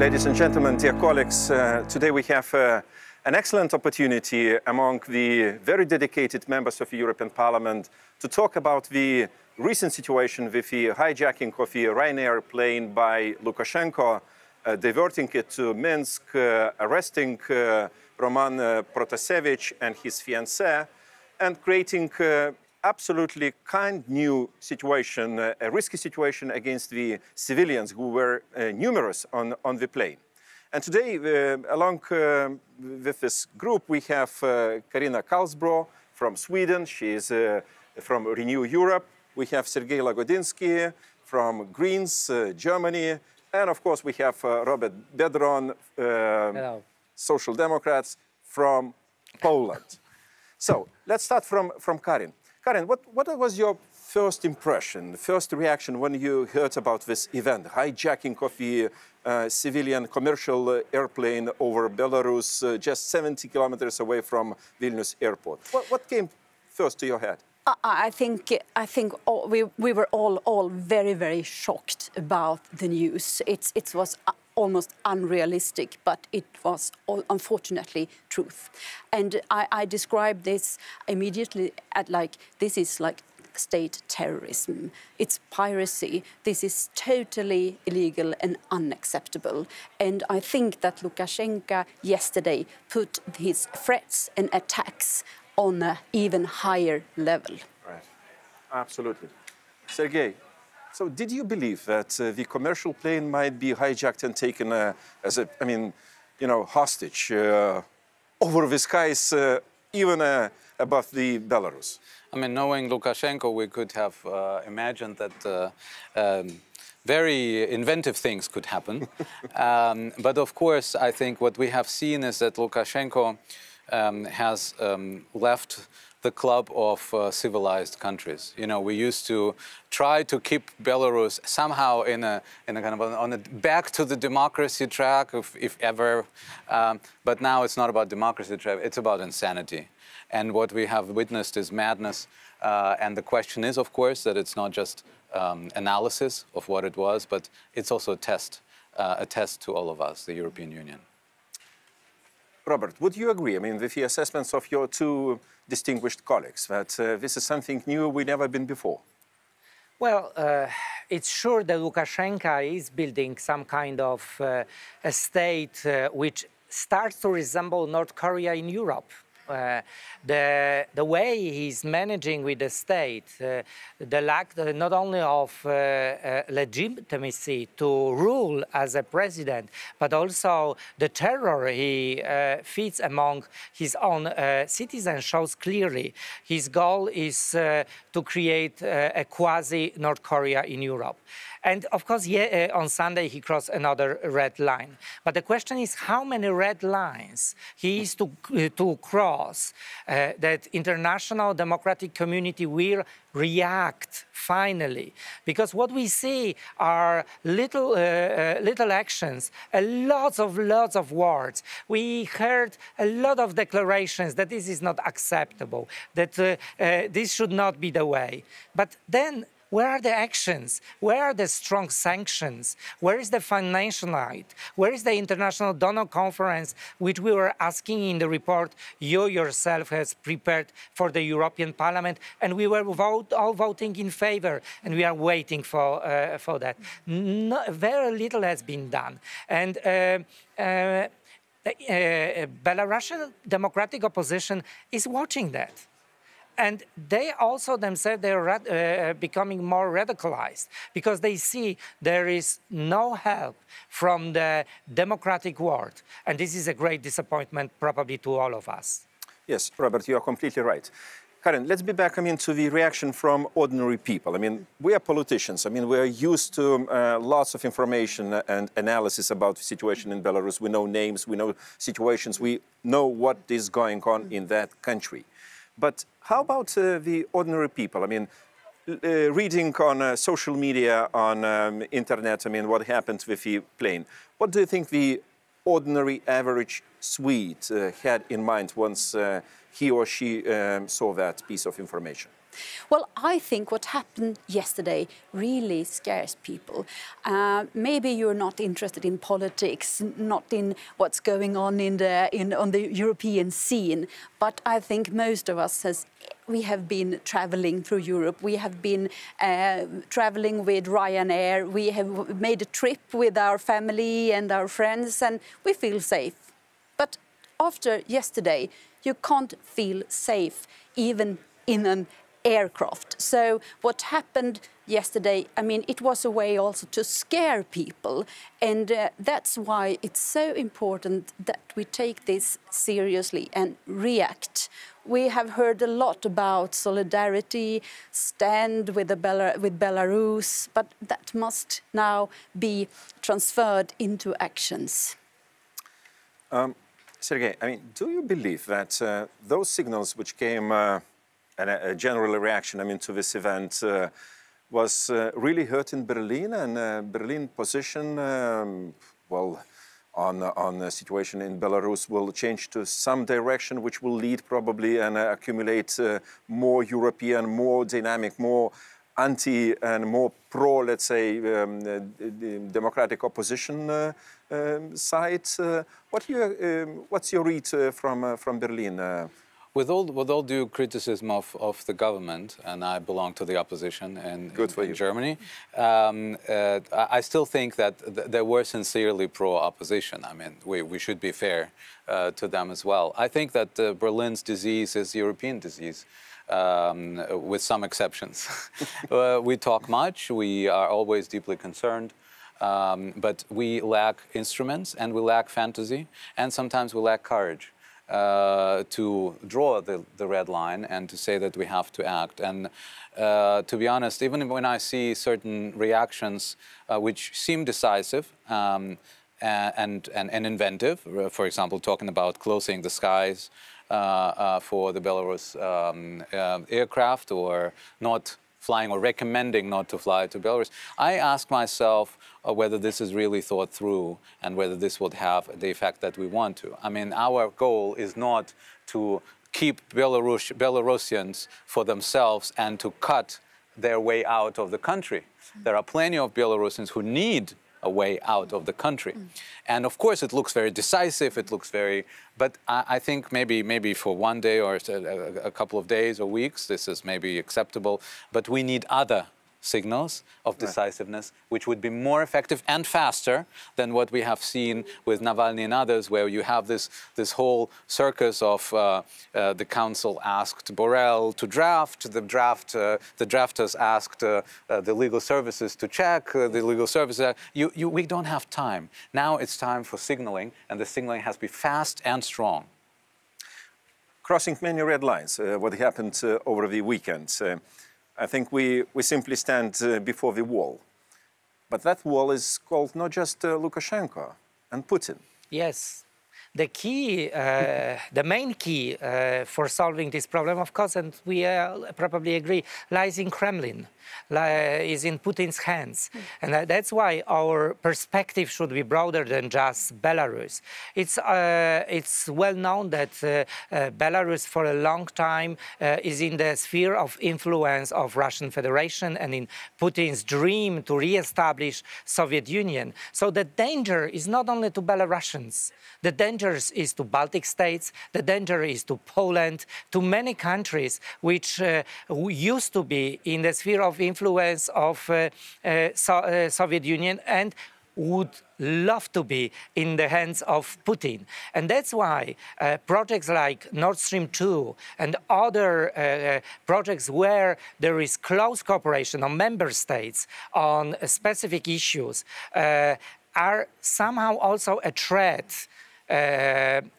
Ladies and gentlemen, dear colleagues, today we have an excellent opportunity among the very dedicated members of the European Parliament to talk about the recent situation with the hijacking of the Ryanair plane by Lukashenko, diverting it to Minsk, arresting Roman Protasevich and his fiancée, and creating absolutely kind new situation, a risky situation against the civilians who were numerous on the plane. And today, along with this group, we have Karin from Sweden. She is from Renew Europe. We have Sergey Lagodinsky from Greens, Germany. And of course, we have Robert Biedroń, Social Democrats from Poland. So let's start from Karin. Karin, what was your first impression, first reaction when you heard about this event, hijacking of the civilian commercial airplane over Belarus, just 70 kilometers away from Vilnius airport? What came first to your head? I think we were all very, very shocked about the news. It was almost unrealistic, but it was unfortunately truth. And I described this immediately at this is like state terrorism. It's piracy. This is totally illegal and unacceptable. And I think that Lukashenko yesterday put his threats and attacks on an even higher level. Right, absolutely. Sergey, so did you believe that the commercial plane might be hijacked and taken as a, hostage over the skies, even above the Belarus? I mean, knowing Lukashenko, we could have imagined that very inventive things could happen. But of course, I think what we have seen is that Lukashenko has left the club of civilized countries. You know, we used to try to keep Belarus somehow in a kind of on a back to the democracy track, if ever. But now it's not about democracy track; it's about insanity. And what we have witnessed is madness. And the question is, of course, that it's not just analysis of what it was, but it's also a test to all of us, the European Union. Robert, would you agree, with the assessments of your two distinguished colleagues, that this is something new we've never been before? Well, it's sure that Lukashenko is building some kind of a state which starts to resemble North Korea in Europe. The way he's managing with the state, the lack not only of legitimacy to rule as a president, but also the terror he feeds among his own citizens shows clearly his goal is to create a quasi-North Korea in Europe. And of course, on Sunday, he crossed another red line. But the question is how many red lines he is to cross that international democratic community will react finally. Because what we see are little actions, lots of words. We heard a lot of declarations that this is not acceptable, that this should not be the way. But then, where are the actions? Where are the strong sanctions? Where is the financial aid? Where is the international donor conference, which we were asking in the report you yourself has prepared for the European Parliament, and we were all voting in favor, and we are waiting for that. Very little has been done. And Belarusian democratic opposition is watching that. And they also themselves, they're becoming more radicalized because they see there is no help from the democratic world. And this is a great disappointment probably to all of us. Yes, Robert, you are completely right. Karin, let's be back, to the reaction from ordinary people. We are politicians. We are used to lots of information and analysis about the situation in Belarus. We know names, we know situations, we know what is going on in that country. But how about the ordinary people? Reading on social media, on internet, what happened with the plane. What do you think the ordinary average Swede had in mind once he or she saw that piece of information? Well, I think what happened yesterday really scares people. Maybe you're not interested in politics, not in what's going on on the European scene, but I think most of us we have been traveling through Europe. We have been traveling with Ryanair. We have made a trip with our family and our friends, and we feel safe. But after yesterday, you can't feel safe even in an aircraft. So what happened yesterday, I mean, it was a way also to scare people. And that's why it's so important that we take this seriously and react. We have heard a lot about solidarity, stand with Belarus, but that must now be transferred into actions. Sergey, I mean, do you believe that those signals which came and a general reaction, I mean, to this event was really hurt in Berlin, and Berlin position, well, on the situation in Belarus will change to some direction, which will lead probably and accumulate more European, more dynamic, more anti and more pro, let's say, democratic opposition side. What's your read from Berlin? With all due criticism of the government, and I belong to the opposition in Germany, I still think that they were sincerely pro-opposition. I mean, we should be fair to them as well. I think that Berlin's disease is European disease, with some exceptions. We talk much, we are always deeply concerned, but we lack instruments, and we lack fantasy, and sometimes we lack courage. To draw the red line and to say that we have to act. And to be honest, even when I see certain reactions which seem decisive and inventive, for example, talking about closing the skies for the Belarus aircraft, or not flying, or recommending not to fly to Belarus, I ask myself whether this is really thought through and whether this would have the effect that we want to. I mean, our goal is not to keep Belarusians for themselves and to cut their way out of the country. There are plenty of Belarusians who need a way out of the country. And of course, it looks very decisive, it looks very, but I think maybe for one day or a couple of days or weeks, this is maybe acceptable, but we need other signals of decisiveness, which would be more effective and faster than what we have seen with Navalny and others, where you have this whole circus of the council asked Borrell to draft, the drafters asked the legal services to check, the legal services. We don't have time. Now it's time for signaling, and the signaling has to be fast and strong. Crossing many red lines, what happened over the weekend. I think we simply stand before the wall. But that wall is called not just Lukashenko and Putin. Yes. The key, the main key for solving this problem, of course, and we probably agree, lies in Kremlin, is in Putin's hands. And that's why our perspective should be broader than just Belarus. It's well known that Belarus for a long time is in the sphere of influence of Russian Federation and in Putin's dream to re-establish Soviet Union. So the danger is not only to Belarusians, the danger is to Baltic states, the danger is to Poland, to many countries which used to be in the sphere of influence of Soviet Union and would love to be in the hands of Putin. And that's why projects like Nord Stream 2 and other projects where there is close cooperation on member states on specific issues are somehow also a threat,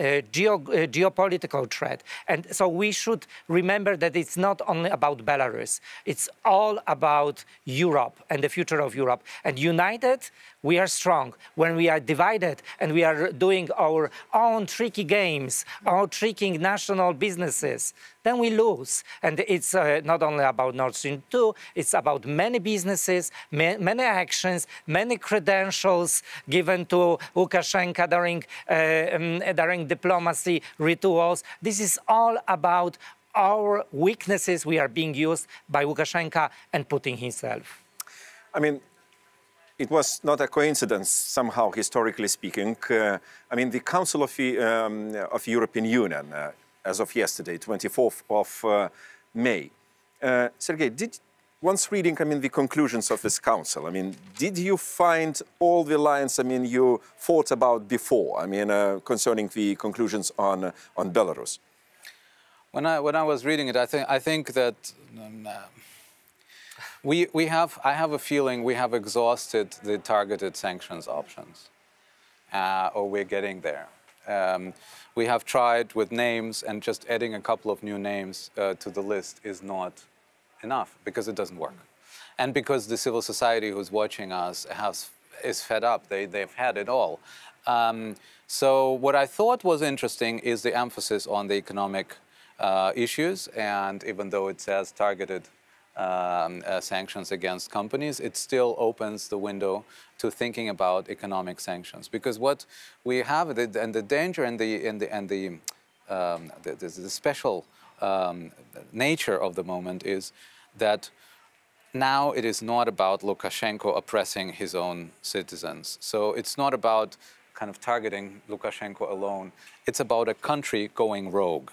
geopolitical threat. And so we should remember that it's not only about Belarus, it's all about Europe and the future of Europe. And united, we are strong. When we are divided and we are doing our own tricky games, our tricky national businesses, then we lose. And it's not only about Nord Stream 2, it's about many businesses, many actions, many credentials given to Łukaszenka during diplomacy rituals. This is all about our weaknesses we are being used by Lukashenko and Putin himself. I mean, it was not a coincidence, somehow, historically speaking. I mean, the Council of the European Union, as of yesterday, 24th of May. Sergey, once reading, I mean, the conclusions of this council, I mean, did you find all the lines, I mean, you thought about before, I mean, concerning the conclusions on Belarus? When I was reading it, I think that I have a feeling we have exhausted the targeted sanctions options, or we're getting there. We have tried with names, and just adding a couple of new names to the list is not enough, because it doesn't work. And because the civil society who's watching us is fed up. They've had it all. So what I thought was interesting is the emphasis on the economic issues, and even though it says targeted sanctions against companies, it still opens the window to thinking about economic sanctions. Because what we have, and the danger and the special nature of the moment is that now it is not about Lukashenko oppressing his own citizens. So it's not about kind of targeting Lukashenko alone. It's about a country going rogue.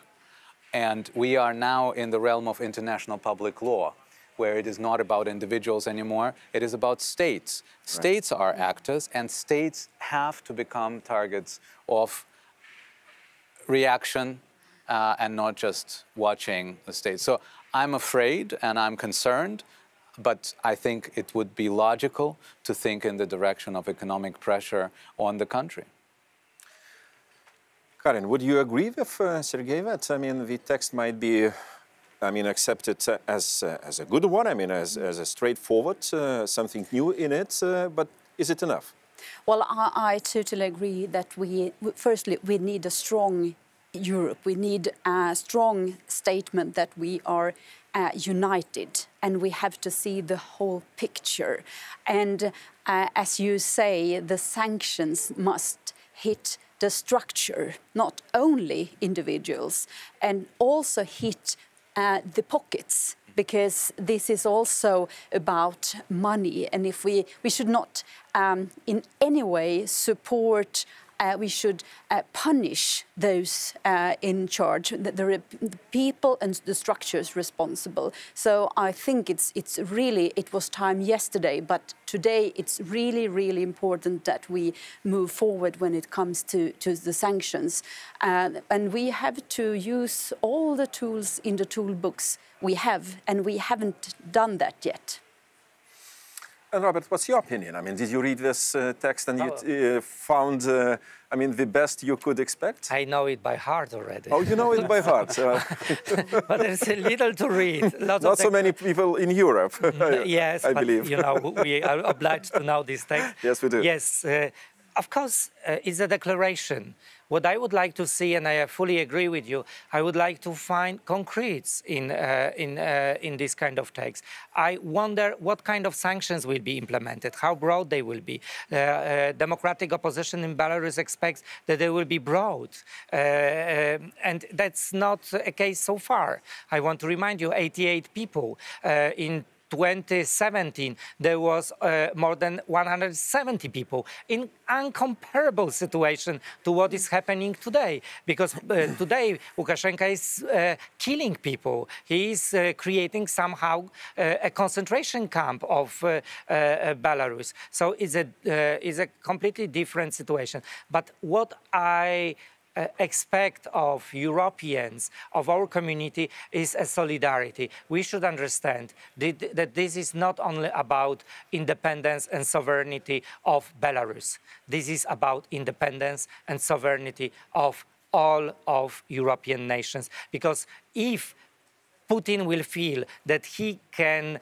And we are now in the realm of international public law, where it is not about individuals anymore, it is about states. Right. States are actors, and states have to become targets of reaction and not just watching the state. So I'm afraid and I'm concerned, but I think it would be logical to think in the direction of economic pressure on the country. Karin, would you agree with Sergey that, I mean, the text might be, I mean, accepted as a good one, I mean, as a straightforward, something new in it, but is it enough? Well, I totally agree that firstly, we need a strong Europe. We need a strong statement that we are united, and we have to see the whole picture. And as you say, the sanctions must hit the structure, not only individuals, and also hit the pockets, because this is also about money. And if we should not in any way support, we should punish those in charge, the people and the structures responsible. So I think it was time yesterday, but today it's really, really important that we move forward when it comes to the sanctions. And we have to use all the tools in the toolbox we have, and we haven't done that yet. And Robert, what's your opinion? I mean, did you read this text and you found, I mean, the best you could expect? I know it by heart already. Oh, you know it by heart. But there's a little to read. Not so many people in Europe, yes, I believe. You know, we are obliged to know this text. Yes, we do. Yes, of course, it's a declaration. What I would like to see, and I fully agree with you, I would like to find concretes in this kind of text. I wonder what kind of sanctions will be implemented, how broad they will be. Democratic opposition in Belarus expects that they will be broad, and that's not a case so far. I want to remind you, 88 people in 2017, there was more than 170 people in incomparable situation to what is happening today. Because today, Lukashenko is killing people. He is creating somehow a concentration camp of Belarus. So it's a completely different situation. But what I expect of Europeans, of our community, is a solidarity. We should understand that this is not only about independence and sovereignty of Belarus. This is about independence and sovereignty of all of European nations. Because if Putin will feel that he can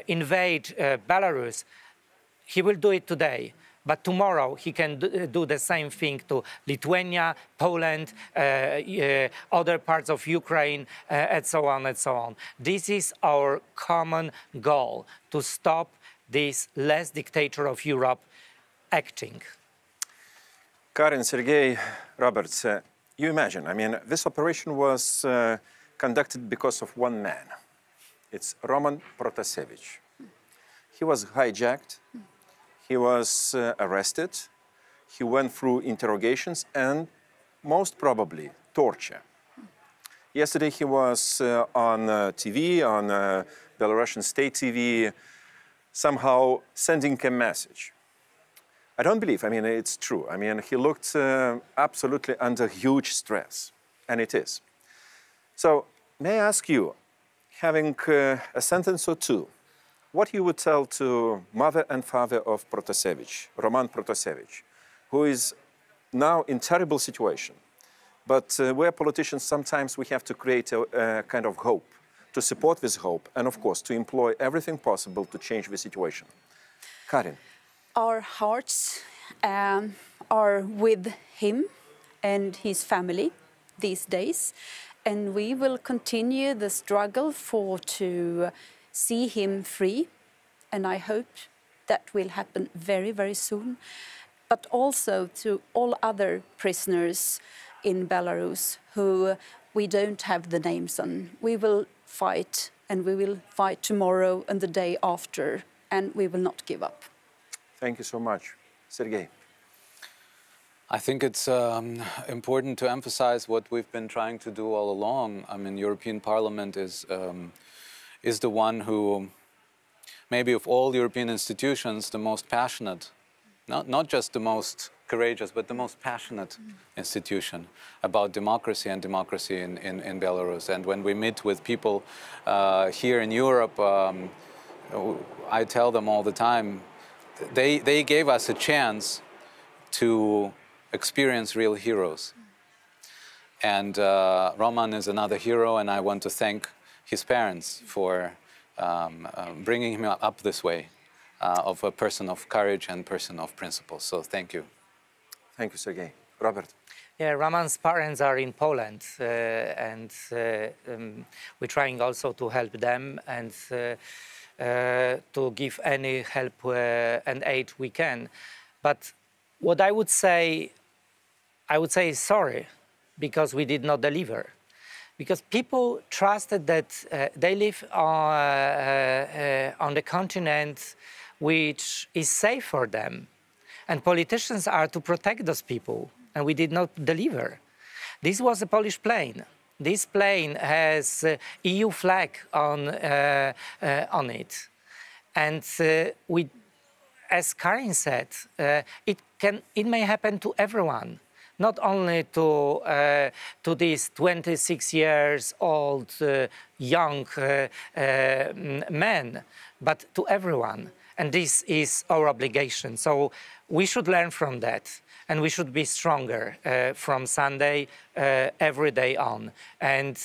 invade Belarus, he will do it today. But tomorrow he can do the same thing to Lithuania, Poland, other parts of Ukraine, and so on and so on. This is our common goal, to stop this last dictator of Europe acting. Karin, Sergey, Robert, you imagine, I mean, this operation was conducted because of one man. It's Roman Protasevich. He was hijacked, he was arrested, he went through interrogations and most probably torture. Yesterday he was on TV, on Belarusian state TV, somehow sending a message. I don't believe, I mean, it's true. I mean, he looked absolutely under huge stress, and it is. So, may I ask you, having a sentence or two, what you would tell to mother and father of Protasevich, Roman Protasevich, who is now in terrible situation, but we're politicians, sometimes we have to create a kind of hope, to support this hope, and of course, to employ everything possible to change the situation. Karin. Our hearts are with him and his family these days, and we will continue the struggle to see him free, and I hope that will happen very, very soon. But also to all other prisoners in Belarus who we don't have the names on. We will fight, and we will fight tomorrow and the day after, and we will not give up. Thank you so much. Sergey. I think it's important to emphasize what we've been trying to do all along. I mean, European Parliament is the one who, maybe of all European institutions, the most passionate, not just the most courageous, but the most passionate institution about democracy and democracy in Belarus. And when we meet with people here in Europe, I tell them all the time, they gave us a chance to experience real heroes. And Roman is another hero, and I want to thank his parents for bringing him up this way, of a person of courage and person of principle. So thank you. Thank you, Sergey. Robert. Yeah, Roman's parents are in Poland, and we're trying also to help them and to give any help and aid we can. But what I would say is sorry, because we did not deliver. Because people trusted that they live on the continent which is safe for them. And politicians are to protect those people, and we did not deliver. This was a Polish plane. This plane has EU flag on it. And we, as Karin said, it may happen to everyone, not only to these 26 years old young men, but to everyone. And this is our obligation. So we should learn from that, and we should be stronger from Sunday every day on. And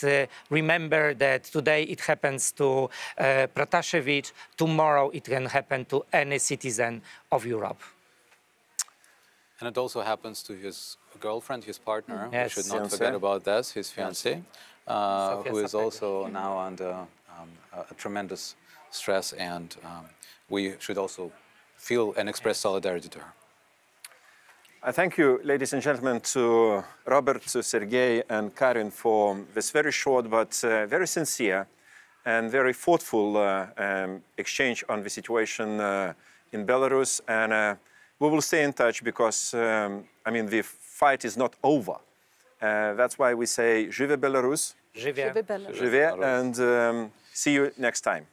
remember that today it happens to Protasevich, tomorrow it can happen to any citizen of Europe. And it also happens to his girlfriend, his partner. Yes. We should not forget about that, his fiancée, who is also now under a tremendous stress, and we should also feel and express solidarity to her. I thank you, ladies and gentlemen, to Robert, to Sergey and Karin for this very short but very sincere and very thoughtful exchange on the situation in Belarus. And we will stay in touch because, I mean, the fight is not over. That's why we say, Żyje Belarus. Żyje. Żyje, and see you next time.